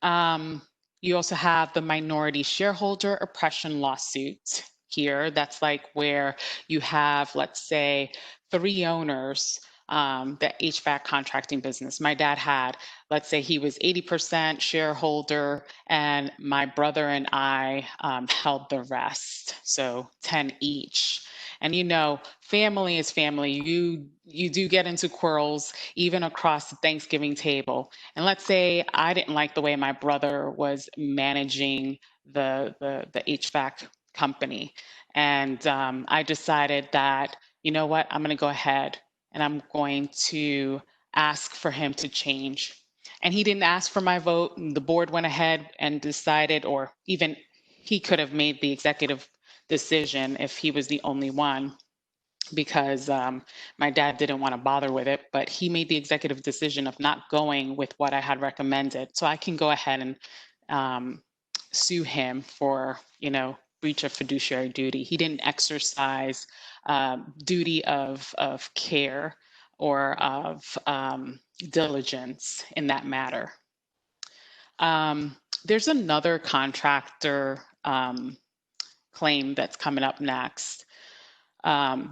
You also have the minority shareholder oppression lawsuit here. That's like where you have, let's say, 3 owners, the HVAC contracting business. My dad had, let's say he was 80% shareholder, and my brother and I held the rest, so 10 each. And family is family. You do get into quarrels even across the Thanksgiving table. And let's say I didn't like the way my brother was managing the HVAC company. And I decided that, you know what, I'm going to go ahead and I'm going to ask for him to change. And he didn't ask for my vote. The board went ahead and decided, or even he could have made the executive decision if he was the only one, because my dad didn't want to bother with it, but he made the executive decision of not going with what I had recommended. So I can go ahead and sue him for, breach of fiduciary duty. He didn't exercise duty of care or of diligence in that matter. There's another contractor claim that's coming up next.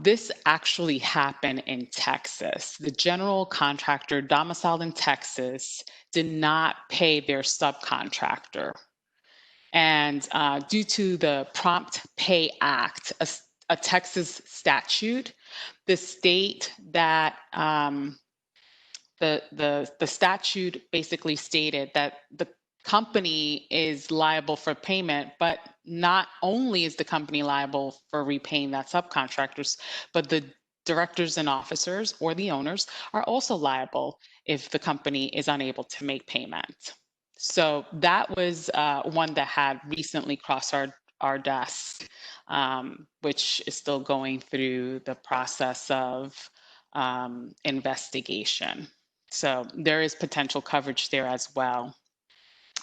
This actually happened in Texas. The general contractor domiciled in Texas did not pay their subcontractor. And due to the Prompt Pay Act, a Texas statute, the state that the statute basically stated that the company is liable for payment, but not only is the company liable for repaying that subcontractors, but the directors and officers or the owners are also liable if the company is unable to make payment. So that was one that had recently crossed our desk, which is still going through the process of investigation. So there is potential coverage there as well.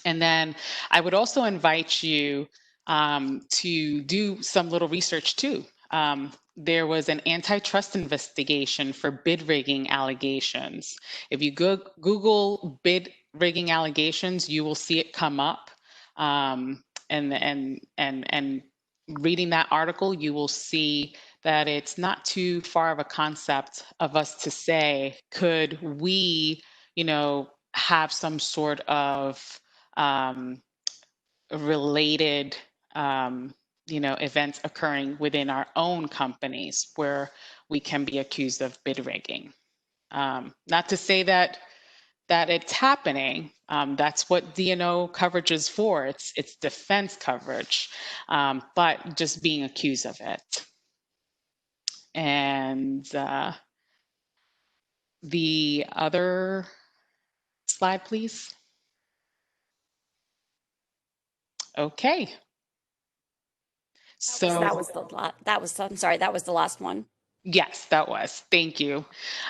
And then I would also invite you to do some little research too. There was an antitrust investigation for bid rigging allegations. If you Google bid rigging allegations, you will see it come up. And reading that article, you will see that it's not too far of a concept of us to say, could we, have some sort of related, events occurring within our own companies where we can be accused of bid rigging. Not to say that it's happening. That's what D&O coverage is for. It's defense coverage, but just being accused of it. And the other slide, please. Okay. So I'm sorry, that was the last one. yes, that was. Thank you.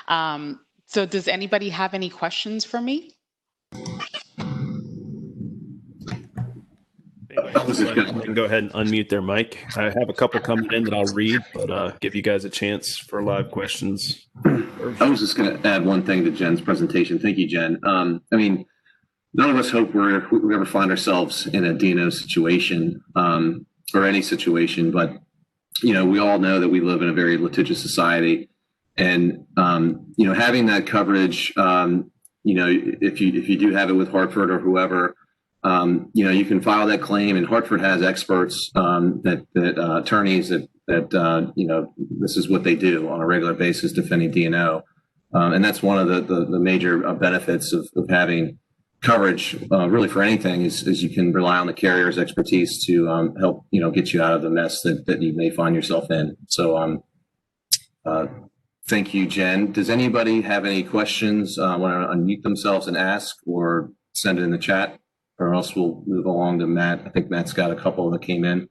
So does anybody have any questions for me? I was just gonna- Go ahead and unmute their mic. I have a couple coming in that I'll read, but give you guys a chance for live questions. I was just going to add one thing to Jen's presentation. Thank you, Jen. I mean, none of us hope we ever find ourselves in a DNO situation or any situation, but we all know that we live in a very litigious society, and having that coverage, if you do have it with Hartford or whoever, you can file that claim, and Hartford has experts that attorneys that this is what they do on a regular basis, defending D&O. And that's one of the major benefits of having coverage really for anything is you can rely on the carrier's expertise to help, get you out of the mess that you may find yourself in. So thank you, Jen. Does anybody have any questions, want to unmute themselves and ask, or send it in the chat, or else we'll move along to Matt. I think Matt's got a couple that came in.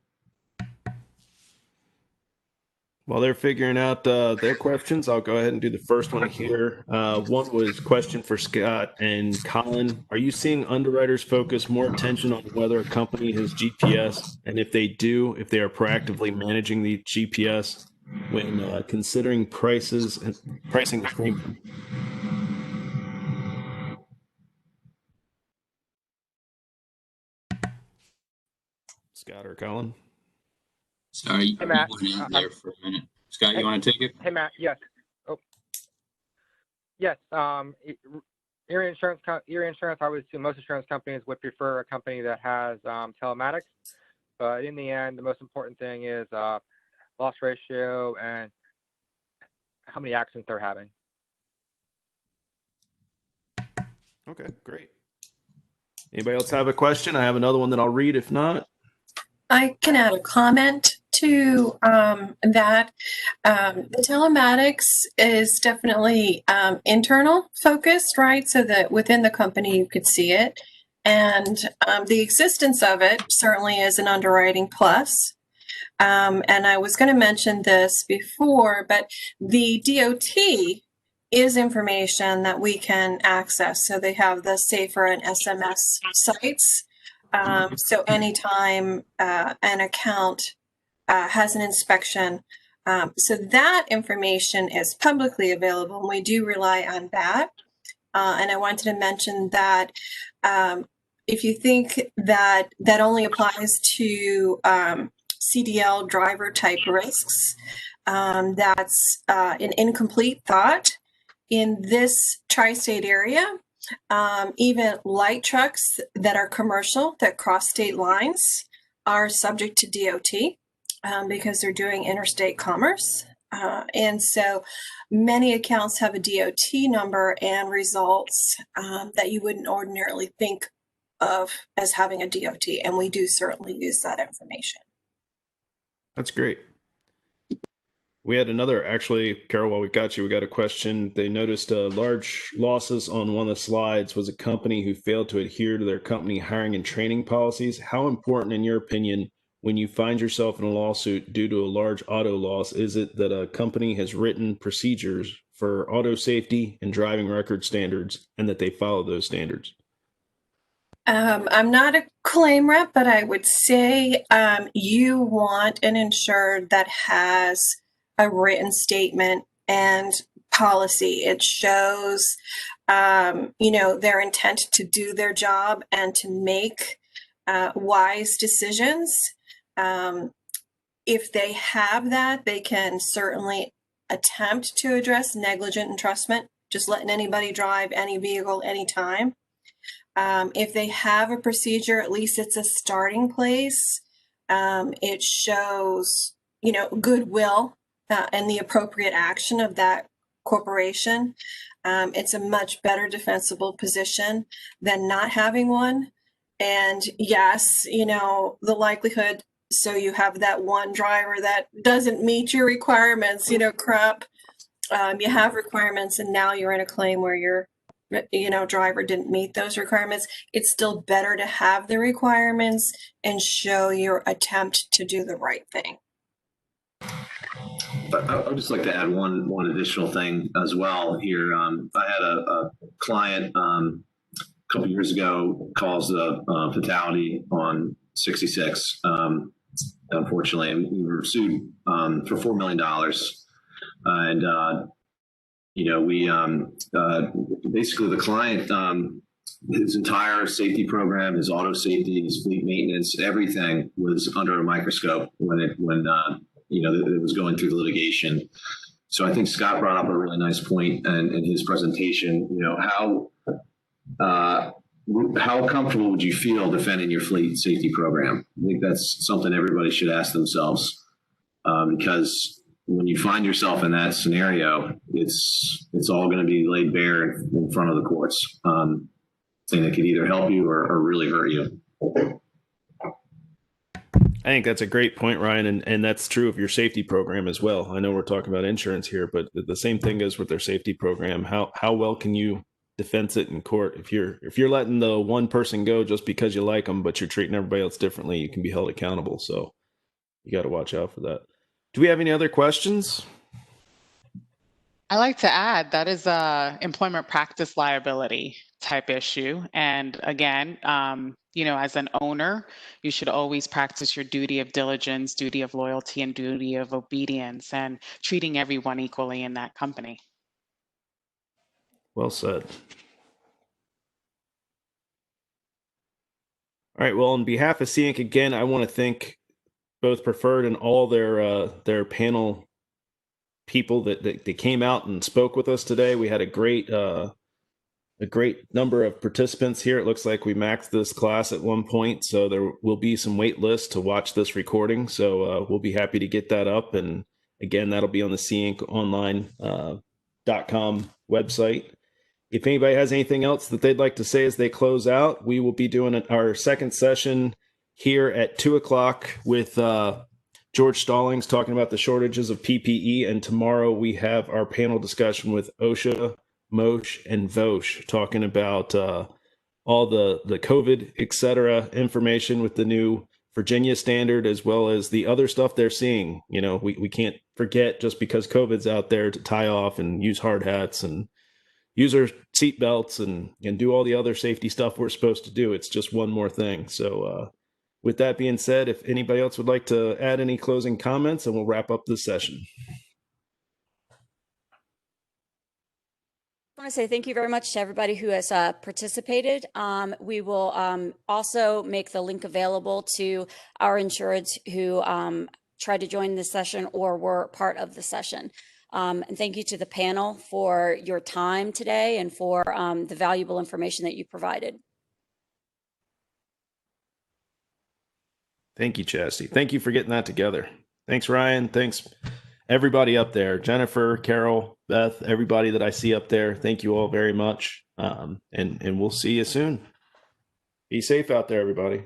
While they're figuring out their questions, I'll go ahead and do the first one here. One was question for Scott and Colin. Are you seeing underwriters focus more attention on whether a company has GPS? And if they do, if they are proactively managing the GPS when considering prices and pricing the premium? Scott or Colin? Sorry, you Hey, Matt. went in there for a minute. Scott, you want to take it? Hey, Matt. Yes. Oh, yes. Erie Insurance, I would assume most insurance companies would prefer a company that has telematics. But in the end, the most important thing is loss ratio and how many accidents they're having. Okay, great. Anybody else have a question? I have another one that I'll read if not. I can add a comment to that. The telematics is definitely internal focused, right? So that within the company you could see it. And the existence of it certainly is an underwriting plus. And I was going to mention this before, but the DOT is information that we can access. So they have the SAFER and SMS sites. So anytime an account has an inspection, so that information is publicly available, and we do rely on that. And I wanted to mention that if you think that that only applies to CDL driver type risks, that's an incomplete thought. In this tri-state area, even light trucks that are commercial that cross state lines are subject to DOT because they're doing interstate commerce. And so many accounts have a DOT number and results that you wouldn't ordinarily think of as having a DOT. And we do certainly use that information. That's great. We had another, actually, Carol, while we got you, we got a question. They noticed large losses on one of the slides was a company who failed to adhere to their company hiring and training policies. How important, in your opinion, when you find yourself in a lawsuit due to a large auto loss, is it that a company has written procedures for auto safety and driving record standards and that they follow those standards? I'm not a claim rep, but I would say you want an insured that has a written statement and policy. It shows, their intent to do their job and to make wise decisions. If they have that, they can certainly attempt to address negligent entrustment, just letting anybody drive any vehicle anytime. If they have a procedure, at least it's a starting place. It shows, goodwill and the appropriate action of that corporation. It's a much better defensible position than not having one. And yes, the likelihood So you have that one driver that doesn't meet your requirements, crap. You have requirements and now you're in a claim where your driver didn't meet those requirements. It's still better to have the requirements and show your attempt to do the right thing. I would just like to add one additional thing as well here. I had a client a couple years ago caused a fatality on 66. Unfortunately, and we were sued for $4 million. And we basically the client, his entire safety program, his auto safety, his fleet maintenance, everything was under a microscope when it was going through the litigation. So I think Scott brought up a really nice point in his presentation. How comfortable would you feel defending your fleet safety program? I think that's something everybody should ask themselves, because when you find yourself in that scenario, it's all going to be laid bare in front of the courts, saying that could either help you or really hurt you. I think that's a great point, Ryan, and that's true of your safety program as well. I know we're talking about insurance here, but the same thing goes with their safety program. How well can you defense it in court? If you're letting the one person go just because you like them, but you're treating everybody else differently, you can be held accountable. So you got to watch out for that. Do we have any other questions? I like to add that is a employment practice liability type issue. And again, as an owner, you should always practice your duty of diligence, duty of loyalty, and duty of obedience, and treating everyone equally in that company. Well said. All right. Well, on behalf of SEAINC, again, I want to thank both Preferred and all their panel people that came out and spoke with us today. We had a great number of participants here. It looks like we maxed this class at one point, so there will be some wait lists to watch this recording. So we'll be happy to get that up. And again, that'll be on the SEAINConline.com website. If anybody has anything else that they'd like to say as they close out, we will be doing our second session here at 2:00 with George Stallings talking about the shortages of PPE. And tomorrow we have our panel discussion with OSHA, MOSH, and VOSH talking about all the COVID, et cetera, information with the new Virginia standard, as well as the other stuff they're seeing. We can't forget, just because COVID's out there, to tie off and use hard hats and use our seat belts and do all the other safety stuff we're supposed to do. It's just one more thing. So with that being said, if anybody else would like to add any closing comments, and we'll wrap up this session. I want to say thank you very much to everybody who has participated. We will also make the link available to our insureds who tried to join this session or were part of the session. And thank you to the panel for your time today and for the valuable information that you provided. Thank you, Chastity. Thank you for getting that together. Thanks, Ryan. Thanks, everybody up there. Jennifer, Carol, Beth, everybody that I see up there. Thank you all very much. And we'll see you soon. Be safe out there, everybody.